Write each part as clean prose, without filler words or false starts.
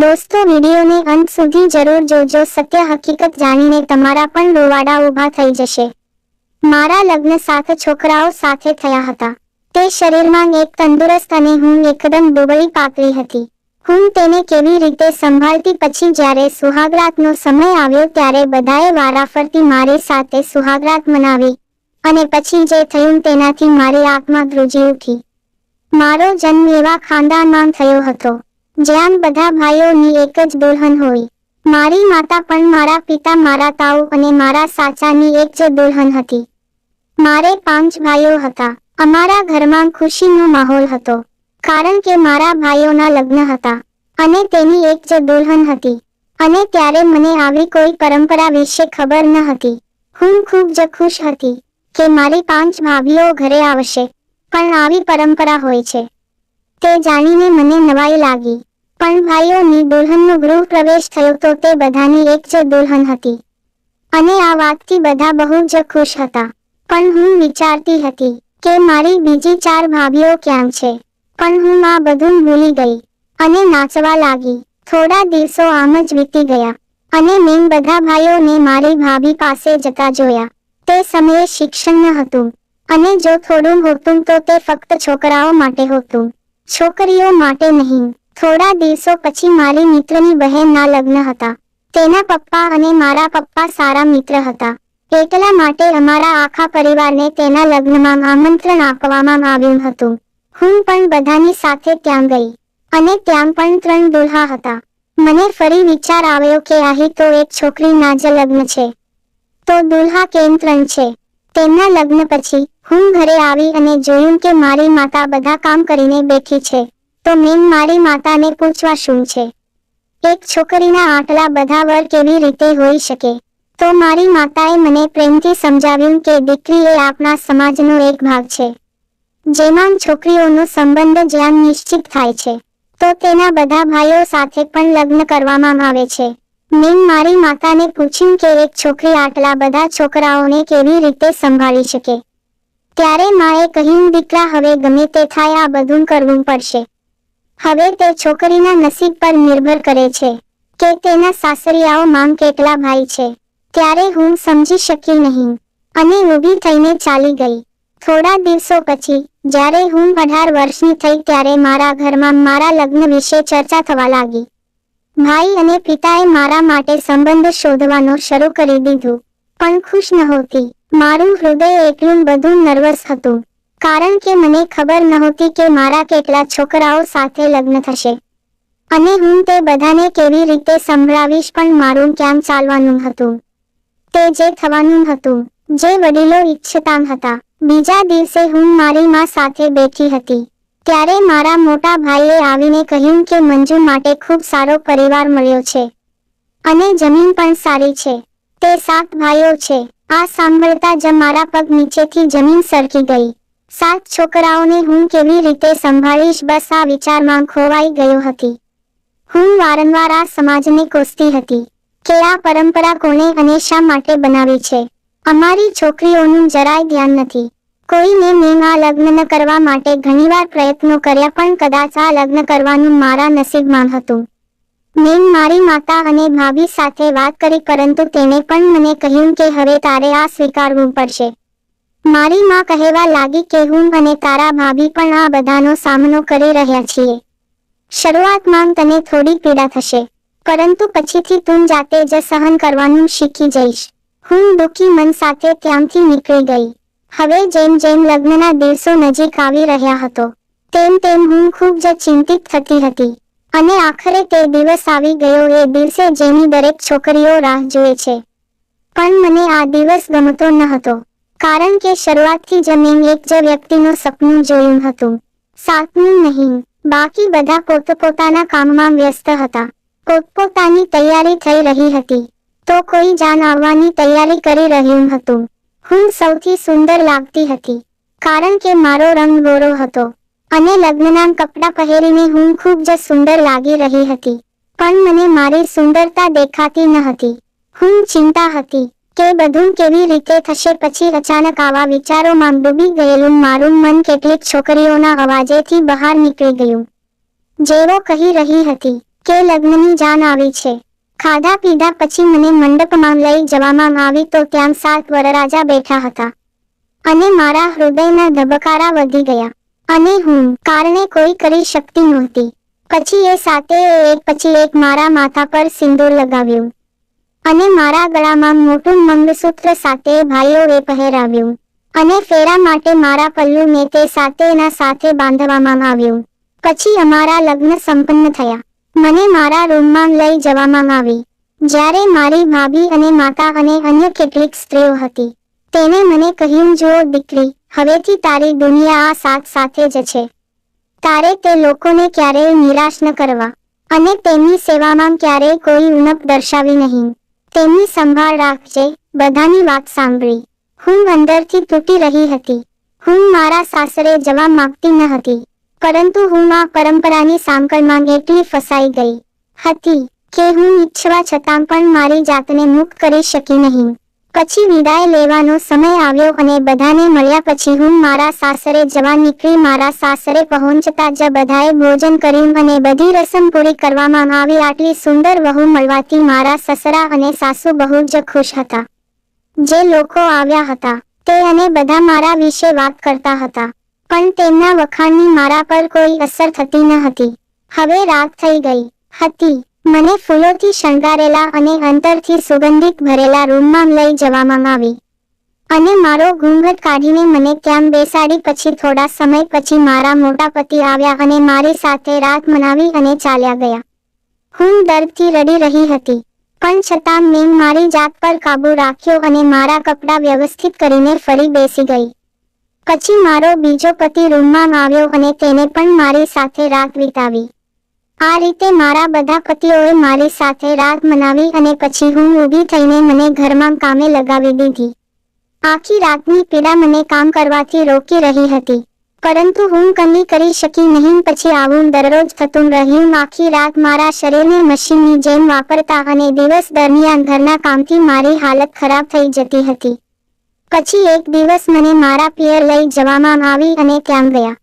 દોસ્તો, વિડીયોને અંત સુધી જરૂર જોજો. સત્ય હકીકત જાણીને તમારા પણ રોવાડા ઊભા થઈ જશે. મારા લગ્ન 7 છોકરાઓ સાથે થયા હતા. તે શરીરમાં એક તંદુરસ્ત અને હું એકદમ દુબળી પાતળી હતી. હું તેને કેવી રીતે સંભાળતી. પછી જ્યારે સુહાગરાતનો સમય આવ્યો ત્યારે બધાએ વારાફરતી મારી સાથે સુહાગરાત મનાવી અને પછી જે થયું તેનાથી મારી આંખમાં ધ્રુજી ઉઠી. મારો જન્મ એવા ખાનદાનમાં થયો હતો જ્યાં બધા ભાઈઓની એક જ દુલ્હન હોય. મારી માતા પણ મારા પિતા, મારા તાऊ અને મારા સાચાની એક જ દુલ્હન હતી. મારે 5 ભાઈઓ હતા. અમારા ઘરમાં ખુશીનો માહોલ હતો કારણ કે મારા ભાઈઓના લગ્ન હતા અને તેની એક જ દુલ્હન હતી. અને ત્યારે મને આવી કોઈ પરંપરા વિશે ખબર ન હતી. હું ખૂબ જ ખુશ હતી કે મારી 5 ભાભીઓ ઘરે આવશે, પણ આવી પરંપરા હોય છે તે જાણીને મને નવાઈ લાગી. પણ ભાઈઓની દુલ્હનનો ગૃહ પ્રવેશ થયો તો તે બધાની એક જ દુલ્હન હતી અને આ વાતથી બધા બહુ જ ખુશ હતા. પણ હું વિચારતી હતી કે મારી બીજી 4 ભાભીઓ ક્યાં છે. પણ હું આ બધું ભૂલી ગઈ અને નાચવા લાગી. થોડા દિવસો આમ જ વીતી ગયા અને મેં બધા ભાઈઓને મારી ભાભી પાસે જતા જોયા. તે સમયે શિક્ષણ ન હતું અને જો થોડું હોતું તો તે ફક્ત છોકરાઓ માટે હોતું, છોકરીઓ માટે નહીં. થોડા દિવસો પછી મારી મિત્રની બહેનના લગ્ન હતા. તેના પપ્પા અને મારા પપ્પા સારા મિત્ર હતા. એટલા માટે અમારા આખા પરિવારને તેના લગ્નમાં આમંત્રણ આપવામાં આવ્યું હતું. હું પણ બધાની સાથે ત્યાં ગઈ અને ત્યાં પણ 3 દુલ્હા હતા. મને ફરી વિચાર આવ્યો કે અહીં તો એક છોકરીના જ લગ્ન છે તો દુલ્હા કેમ 3 છે. તેમના લગ્ન પછી હું ઘરે આવી અને જોયું કે મારી માતા બધા કામ કરીને બેઠી છે. તો મેં મારી માતાને પૂછવા શું છે, એક છોકરીના આટલા બધા વર કેવી રીતે હોઈ શકે. તો મારી માતાએ મને પ્રેમથી સમજાવ્યું કે દીકરી એ આપણા સમાજનો એક ભાગ છે જેમાં છોકરીઓનો સંબંધ જ્યાં નિશ્ચિત થાય છે તો તેના બધા ભાઈઓ સાથે પણ લગ્ન કરવામાં આવે છે. મેં મારી માતાને પૂછ્યું કે એક છોકરી આટલા બધા છોકરાઓને કેવી રીતે સંભાળી શકે. ત્યારે માએ કહ્યું, દીકરા હવે ગમે તે થાય આ બધું કરવું પડશે. હવે તે છોકરીના નસીબ પર નિર્ભર કરે છે કે તેના સાસરિયાઓમાં કેટલા ભાઈ છે. ત્યારે હું સમજી શકી નહીં અને ઊભી થઈને ચાલી ગઈ. થોડા દિવસો પછી જ્યારે હું 18 વર્ષની થઈ ત્યારે મારા ઘરમાં મારા લગ્ન વિશે ચર્ચા થવા લાગી. ભાઈ અને પિતાએ મારા માટે સંબંધ શોધવાનું શરૂ કરી દીધું. પણ ખુશ નહોતી. મારું હૃદય એટલું બધું નર્વસ હતું કારણ કે મને ખબર નહોતી કે મારા કેટલા છોકરાઓ સાથે લગ્ન થશે અને હું તે બધાને કેવી રીતે સંભળાવીશ. પણ મારું ક્યાં ચાલવાનું હતું તે જે થવાનું હતું, જે વડીલો ઈચ્છતા હતા. બીજા દિવસે હું મારી માં સાથે બેઠી હતી ત્યારે મારા મોટા ભાઈએ આવીને કહ્યું કે મંજુ માટે ખૂબ સારો પરિવાર મળ્યો છે અને જમીન પણ સારી છે. તે 7 ભાઈઓ છે. આ સાંભળતા જ મારા પગ નીચેથી જમીન સરકી ગઈ. 7 છોકરાઓને હું કેવી રીતે સંભાળીશ, બસ આ વિચારમાં ખોવાઈ ગયો હતી. હું વારંવાર આ સમાજને કોસતી હતી કે આ પરંપરા કોણે અને શા માટે બનાવી છે. અમારી છોકરીઓનું જરાય ધ્યાન નથી. કોઈને મેં આ લગ્ન ન કરવા માટે ઘણીવાર પ્રયત્નો કર્યા પણ કદાચ આ લગ્ન કરવાનું મારા નસીબમાં હતું. મેં મારી માતા અને ભાભી સાથે વાત કરી પરંતુ તેણે પણ મને કહ્યું કે હવે તારે આ સ્વીકારવું પડશે. મારી માં કહેવા લાગી કે હું અને તારા ભાભી પણ આ બધાનો સામનો કરી રહ્યા છીએ. શરૂઆતમાં તને થોડી પીડા થશે પરંતુ પછીથી તું જાતે જ સહન કરવાનું શીખી જઈશ. હું દુઃખી મન સાથે ત્યાંથી નીકળી ગઈ. હવે જેમ જેમ લગ્નના દિવસો નજીક આવી રહ્યા હતો તેમ તેમ હું ખૂબ જ ચિંતિત થતી હતી અને આખરે તે દિવસ આવી ગયો, એ દિવસે જેની દરેક છોકરીઓ રાહ જુએ છે. પણ મને આ દિવસ ગમતો ન હતો કારણ કે શરૂઆતથી જ મેં એક જ વ્યક્તિનું સપનું જોયું હતું. 7મું નહીં, બાકી બધા પોતપોતાના કામમાં વ્યસ્ત હતા. પોતપોતાની તૈયારી થઈ રહી હતી તો કોઈ જાન આવવાની તૈયારી કરી રહ્યું હતું. હું સૌથી સુંદર લાગતી હતી કારણ કે મારો રંગ ગોરો હતો અને લગ્નના કપડાં પહેરીને હું ખૂબ જ સુંદર લાગી રહી હતી. પણ મને મારી સુંદરતા દેખાતી ન હતી. હું ચિંતા હતી કે બધું કેવી રીતે થશે. પછી અચાનક આવા વિચારોમાં ડૂબી ગયેલું મારું મન કેટલીક છોકરીઓના અવાજેથી બહાર નીકળી ગયું. જેઓ કહી રહી હતી કે લગ્નની જાન આવી છે. ખાધા પીધા પછી મને મંડપમાં લઈ જવામાં આવી તો ત્યાં 7 વરરાજા બેઠા હતા અને મારા હૃદયના ધબકારા વધી ગયા અને હું કારણે કોઈ કરી શકતી નહોતી. પછી એ સાતે એક પછી એક મારા માથા પર સિંદૂર લગાવ્યું અને મારા ગળામાં મોટું મંગળસૂત્ર સાતે ભાઈઓએ પહેરાવ્યું અને ફેરા માટે મારા પલ્લુને તે સાતેના સાથે બાંધવામાં આવ્યું. પછી અમારા લગ્ન સંપન્ન થયા. મને મારા રૂમમાં લઈ જવામાં આવી. જ્યારે મારી ભાભી અને માતા અને અન્ય કેટલીક સ્ત્રીઓ હતી તેને મને કહ્યું, જો દીકરી, હવેથી તારી દુનિયા આ સાત સાથે જ છે. તારે તે લોકોને ક્યારેય નિરાશ ન કરવા અને તેમની સેવામાં ક્યારેય કોઈ ઉણપ દર્શાવી નહીં. તેમની સંભાળ રાખજે. બધાની વાત સાંભળી હું અંદરથી તૂટી રહી હતી. હું મારા સાસરે જવા માંગતી ન હતી, પરંતુ હું આ પરંપરાની સાંકળમાં એટલી ફસાઈ ગઈ હતી કે હું ઈચ્છવા છતાં પણ મારી જાતને મુક્ત કરી શકી નહીં. પછી વિદાય લેવાનો સમય આવ્યો અને બધાને મળ્યા પછી હું મારા સાસરે જવા નીકળી. મારા સાસરે પહોંચતા જ બધાએ ભોજન કર્યું અને બધી રસમ પૂરી કરવામાં આવી. આટલી સુંદર વહુ મળવાથી મારા સસરા અને સાસુ બહુ જ ખુશ હતા. જે લોકો આવ્યા હતા તે અને બધા મારા વિશે વાત કરતા હતા, પણ તેમના વખાણની મારા પર કોઈ અસર થતી ન હતી. હવે રાત થઈ ગઈ હતી. મને ફૂલોથી શણગારેલા અને અંતરથી સુગંધિત ભરેલા રૂમમાં લઈ જવામાં આવી અને મારો ઘૂંઘટ કાઢીને મને ત્યાં બેસાડી. પછી થોડા સમય પછી મારા મોટા પતિ આવ્યા અને મારી સાથે રાત મનાવી અને ચાલ્યા ગયા. હું દર્દથી રડી રહી હતી, પણ છતાં મેં મારી જાત પર કાબુ રાખ્યો અને મારા કપડાં વ્યવસ્થિત કરીને ફરી બેસી ગઈ. પછી મારો બીજો પતિ રૂમમાં આવ્યો અને તેને પણ મારી સાથે રાત વિતાવી. આ રીતે મારા બધા પતિઓએ મારી સાથે રાત મનાવી અને પછી હું ઊભી થઈને મને ઘરમાં કામે લગાવી દીધી. આખી રાતની પીડા મને કામ કરવાથી રોકી રહી હતી, પરંતુ હું કંઈ કરી શકી નહીં. પછી આવું દરરોજ થતું રહ્યું. આખી રાત મારા શરીરને મશીનની જેમ વાપરતા અને દિવસ દરમિયાન ઘરના કામથી મારી હાલત ખરાબ થઈ જતી હતી. પછી એક દિવસ મને મારા પિયર લઈ જવામાં આવી અને ત્યાં ગયા.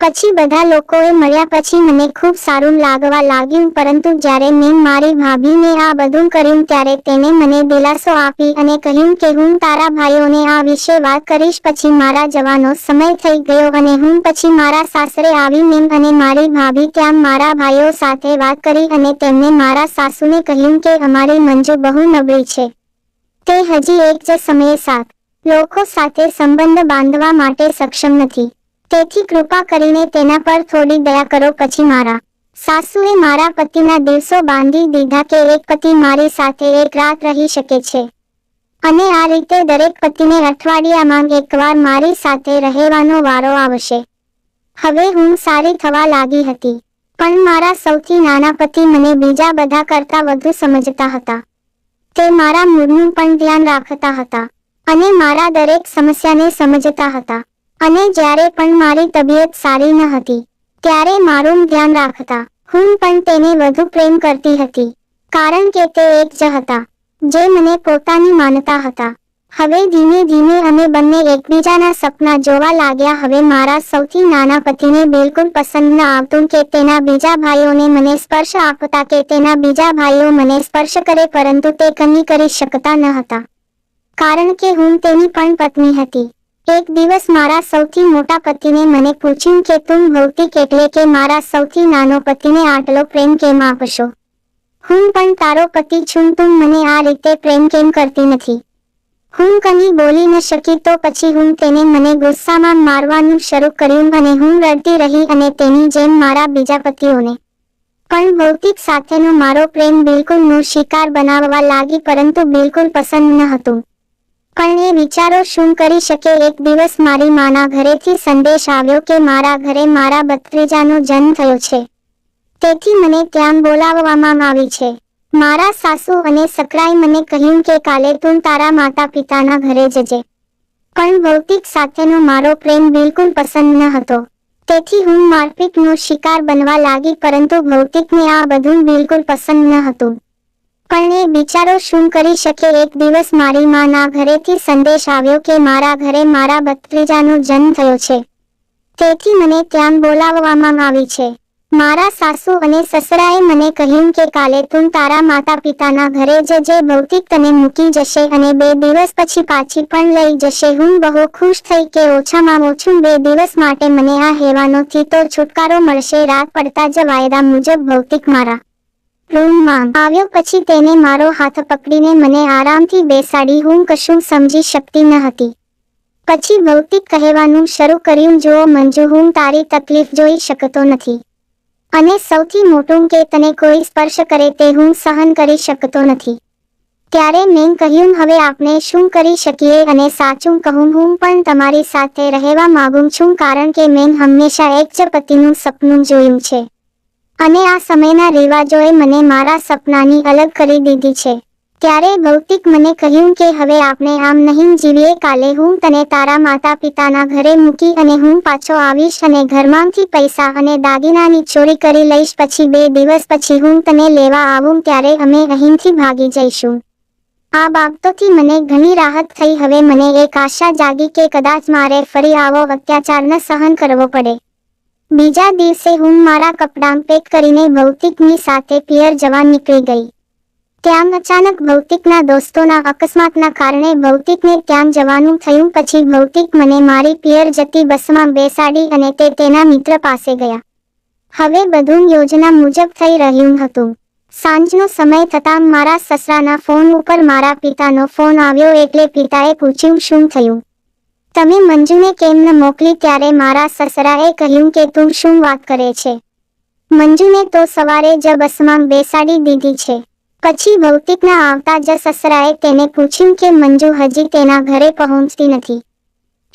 પછી બધા લોકોએ મળ્યા પછી મને ખૂબ સારું લાગવા લાગ્યું, પરંતુ જ્યારે મેં મારી ભાભીને આ બધું કર્યું ત્યારે તેને મને દિલાસો આપી અને કહ્યું કે હું તારા ભાઈઓને આ વિશે વાત કરીશ. પછી મારા જવાનો સમય થઈ ગયો અને હું પછી મારા સાસરે આવી. મેં અને મારી ભાભી ત્યાં મારા ભાઈઓ સાથે વાત કરી અને તેમને મારા સાસુને કહ્યું કે અમારી મંજુ બહુ નબળી છે. તે હજી એક જ સમયે 7 લોકો સાથે સંબંધ બાંધવા માટે સક્ષમ નથી. તેથી કૃપા કરીને તેના પર થોડી દયા કરો. પછી મારા સાસુએ મારા પતિના દિવસો બાંધી દીધા કે એક પતિ મારી સાથે એક રાત રહી શકે છે અને આ રીતે દરેક પતિને અઠવાડિયામાં એકવાર મારી સાથે રહેવાનો વારો આવશે. હવે હું સારી થવા લાગી હતી, પણ મારા સૌથી નાના પતિ મને બીજા બધા કરતા વધુ સમજતા હતા. તે મારા મૂડનું પણ ધ્યાન રાખતા હતા અને મારા દરેક સમસ્યાને સમજતા હતા અને જ્યારે પણ મારી તબિયત સારી ન હતી ત્યારે મારું ધ્યાન રાખતા. હું પણ તેને વધુ પ્રેમ કરતી હતી, કારણ કે તે એક જ હતા જે મને પોતાની માનતા હતા. હવે ધીમે ધીમે અમે બંને એકબીજાના સપના જોવા લાગ્યા. હવે મારા સૌથી નાના પતિને બિલકુલ પસંદ ન આવતું કે તેના બીજા ભાઈઓને મને સ્પર્શ આપતા કે તેના બીજા ભાઈઓ મને સ્પર્શ કરે, પરંતુ તે કંઈ કરી શકતા ન હતા કારણ કે હું તેની પણ પત્ની હતી. એક દિવસ મારા સૌથી મોટા પતિને મને પૂછ્યું કે તું ભૌતિક એટલે કે મારા સૌથી નાનો પતિને આટલો પ્રેમ કેમ આપશો? હું પણ તારો પતિ છું, તું મને આ રીતે પ્રેમ કેમ કરતી નથી? હું કંઈ બોલી ન શકી તો પછી હું તેને મને ગુસ્સામાં મારવાનું શરૂ કર્યું અને હું રડતી રહી અને તેની જેમ મારા બીજા પતિઓને પણ ભૌતિક સાથેનો મારો પ્રેમ બિલકુલ નો શિકાર બનાવવા લાગી, પરંતુ બિલકુલ પસંદ ન હતું. પણ એ વિચારો શું કરી શકે? એક દિવસ મારી માના ઘરેથી સંદેશ આવ્યો કે મારા ઘરે મારા ભત્રીજાનો જન્મ થયો છે, તેથી મને ત્યાં બોલાવવામાં આવી છે. મારા સાસુ અને સકરાએ મને કહ્યું કે કાલે તું તારા માતા પિતાના ઘરે જજે. પણ ભૌતિક સાથેનો મારો પ્રેમ બિલકુલ પસંદ ન હતો, તેથી હું મારપીટનો શિકાર બનવા લાગી, પરંતુ ભૌતિકને આ બધું બિલકુલ પસંદ ન હતું. પણ એ બિચારો શું કરી શકે? એક દિવસ મારી માના ઘરેથી સંદેશ આવ્યો કે મારા ઘરે મારા ભત્રીજાનો જન્મ થયો છે, તેથી મને ત્યાં બોલાવવામાં આવી છે. મારા સાસુ અને સસરાએ મને કહ્યું કે કાલે તું તારા માતા પિતાના ઘરે જજે, ભૌતિક તને મૂકી જશે અને 2 દિવસ પછી પાછી પણ લઈ જશે. હું બહુ ખુશ થઈ કે ઓછામાં ઓછું 2 દિવસ માટે મને આ હેવાનોથી તો છુટકારો મળશે. રાત પડતા જ વાયદા મુજબ ભૌતિક મારા રૂમમાં આવ્યો. પછી તેને મારો હાથ પકડીને મને આરામથી બેસાડી. હું કશું સમજી શકતી ન હતી. પછી ભૌતિક કહેવાનું શરૂ કર્યું, જુઓ મંજુ, હું તારી તકલીફ જોઈ શકતો નથી અને સૌથી મોટું કે તને કોઈ સ્પર્શ કરે તે હું સહન કરી શકતો નથી. ત્યારે મેં કહ્યું, હવે આપણે શું કરી શકીએ? અને સાચું કહું, હું પણ તમારી સાથે રહેવા માંગુ છું, કારણ કે મેં હંમેશા એક જ પતિનું સપનું જોયું છે અને આ સમયના રિવાજોએ મને મારા સપનાની અલગ કરી દીધી છે. ત્યારે ભૌતિક મને કહ્યું કે હવે આપણે આમ નહીં જીવીએ. કાલે હું તને તારા માતા પિતાના ઘરે મૂકી અને હું પાછો આવીશ અને ઘરમાંથી પૈસા અને દાગીનાની ચોરી કરી લઈશ. પછી 2 દિવસ પછી હું તને લેવા આવું ત્યારે અમે અહીંથી ભાગી જઈશું. આ બાબતોથી મને ઘણી રાહત થઈ. હવે મને એક આશા જાગી કે કદાચ મારે ફરી આવો અત્યાચાર ન સહન કરવો પડે. બીજા દિવસે હું મારા કપડાં પેક કરીને ભૌતિકની સાથે પિયર જવા નીકળી ગઈ. ત્યાં અચાનક ભૌતિકના દોસ્તોના અકસ્માતના કારણે ભૌતિકને ત્યાં જવાનું થયું. પછી ભૌતિક મને મારી પિયર જતી બસમાં બેસાડી અને તે તેના મિત્ર પાસે ગયા. હવે બધું યોજના મુજબ થઈ રહ્યું હતું. સાંજનો સમય થતાં મારા સસરાના ફોન ઉપર મારા પિતાનો ફોન આવ્યો. એટલે પિતાએ પૂછ્યું, શું થયું? તમે મંજુને કેમ ન મોકલી? ત્યારે મારા સસરાએ કહ્યું કે તું શું વાત કરે છે? મંજુને તો સવારે જ બસમાં બેસાડી દીધી છે. પછી ભૌતિકના આવતા જ સસરાએ તેને પૂછ્યું કે મંજુ હજી તેના ઘરે પહોંચતી નથી.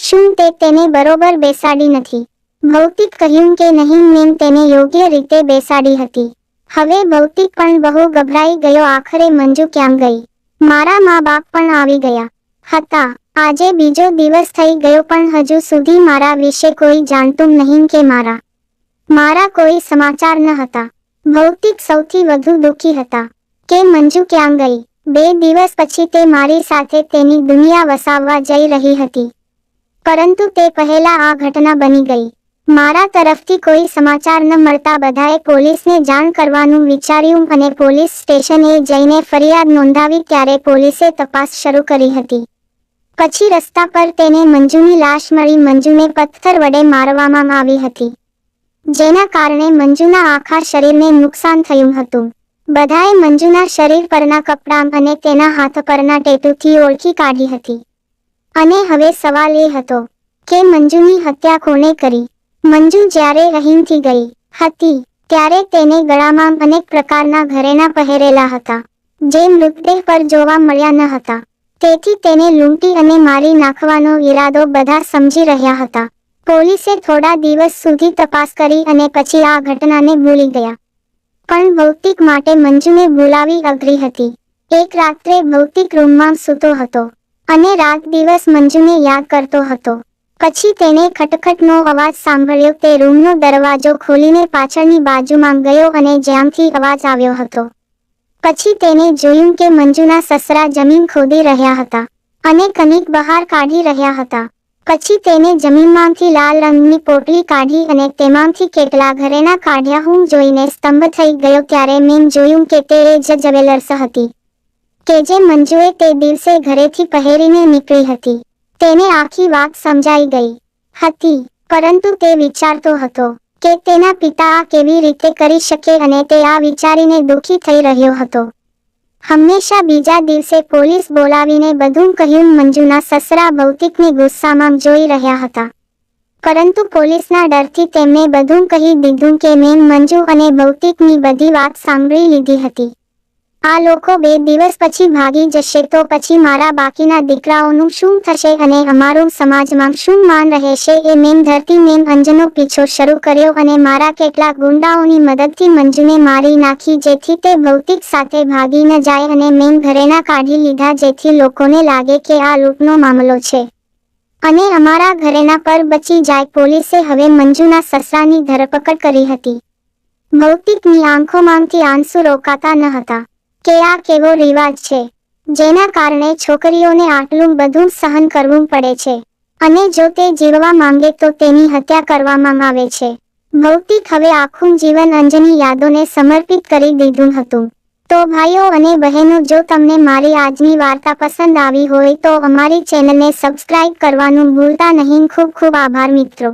શું તે તેને બરોબર બેસાડી નથી? ભૌતિક કહ્યું કે નહીં, મેં તેને યોગ્ય રીતે બેસાડી હતી. હવે ભૌતિક પણ બહુ ગભરાઈ ગયો. આખરે મંજુ ક્યાં ગઈ? મારા મા-બાપ પણ આવી ગયા હતા. આજે બીજો દિવસ થઈ ગયો પણ હજુ સુધી મારા વિશે કોઈ જાણતું નહીં કે મારા કોઈ સમાચાર ન હતા. ભૌતિક સૌથી વધુ દુઃખી હતા કે મંજુ ક્યાં ગઈ. 2 દિવસ પછી તે મારી સાથે તેની દુનિયા વસાવવા જઈ રહી હતી, પરંતુ તે પહેલા આ ઘટના બની ગઈ. મારા તરફથી કોઈ સમાચાર ન મળતા બધાએ પોલીસને જાણ કરવાનું વિચાર્યું અને પોલીસ સ્ટેશને જઈને ફરિયાદ નોંધાવી. ત્યારે પોલીસે તપાસ શરૂ કરી હતી. પછી રસ્તા પર તેને મંજુની લાશ મળી. મંજુને પથ્થર વડે મારવામાં આવી હતી, જેના કારણે મંજુના આખા શરીરને નુકસાન થયું હતું. બધાએ મંજુના શરીર પરના કપડાં અને તેના હાથ પરના ટેટુથી ઓળખી કાઢી હતી. અને હવે સવાલ એ હતો કે મંજુની હત્યા કોણે કરી? મંજુ જ્યારે અહીંથી ગઈ હતી ત્યારે તેને ગળામાં અનેક પ્રકારના ઘરેણાં પહેરેલા હતા, જે મૃતદેહ પર જોવા મળ્યા ન હતા. તેથી તેને લૂંટી અને મારી નાખવાનો ઈરાદો બધા સમજી રહ્યા હતા. પોલીસે થોડા દિવસ સુધી તપાસ કરી અને પછી આ ઘટનાને ભૂલી ગયા. પણ ભૌતિક માટે મંજુને ભૂલાવી અઘરી હતી. એક રાત્રે ભૌતિક રૂમમાં સૂતો હતો અને રાત દિવસ મંજુને યાદ કરતો હતો. પછી તેને ખટખટનો અવાજ સાંભળ્યો. તે રૂમનો દરવાજો ખોલીને પાછળની બાજુમાં ગયો અને જ્યાંથી અવાજ આવ્યો હતો પછી તેને જોયું કે મંજુના સસરા જમીન ખોદી રહ્યા હતા અને કંઈક બહાર કાઢી રહ્યા હતા. પછી તેને જમીનમાંથી લાલ રંગની પોટલી કાઢી અને તેમાંથી કેટલા ઘરેણાં કાઢ્યા. હું જોઈને સ્તંભ થઈ ગયો. ત્યારે મેં જોયું કે તે એ જ જ્વેલર્સ હતી કે જે મંજુએ તે દિવસે ઘરેથી પહેરીને નીકળી હતી. તેને આખી વાત સમજાઈ ગઈ હતી, પરંતુ તે વિચારતો હતો કે તેના પિતા આ કેવી રીતે કરી શકે અને તે આ વિચારીને દુઃખી થઈ રહ્યો હતો. હંમેશા બીજા દિવસે પોલીસ બોલાવીને બધું કહ્યું. મંજુના સસરા ભૌતિકને ગુસ્સામાં જોઈ રહ્યા હતા, પરંતુ પોલીસના ડરથી તેમને બધું કહી દીધું કે મેં મંજુ અને ભૌતિકની બધી વાત સાંભળી લીધી હતી. આ લોકો 2 દિવસ પછી ભાગી જશે તો પછી મારા બાકીના દીકરાઓનું શું થશે અને અમારું સમાજમાં શું માન રહેશે? એ મેં ધરતી મેં અંજનો પીછો શરૂ કર્યો અને મારા કેટલાક ગુંડાઓની મદદથી મંજુને મારી નાખી, જેથી તે ભૌતિક સાથે ભાગી ન જાય. અને મેં ઘરેણાં કાઢી લીધા જેથી લોકોને લાગે કે આ લૂંટનો મામલો છે અને અમારા ઘરેણાં પર બચી જાય. પોલીસે હવે મંજુના સસરાની ધરપકડ કરી હતી. ભૌતિકની આંખોમાંથી આંસુ રોકાતા ન હતા કે આ કેવો રિવાજ છે જેના કારણે છોકરીઓને આટલું બધું સહન કરવું પડે છે અને જો તે જીવવા માંગે તો તેની હત્યા કરવામાં આવે છે. ભૌતિક હવે આખું જીવન અંજની યાદોને સમર્પિત કરી દીધું હતું. તો ભાઈઓ અને બહેનો, જો તમને મારી આજની વાર્તા પસંદ આવી હોય તો અમારી ચેનલને સબસ્ક્રાઇબ કરવાનું ભૂલતા નહીં. ખૂબ ખૂબ આભાર મિત્રો.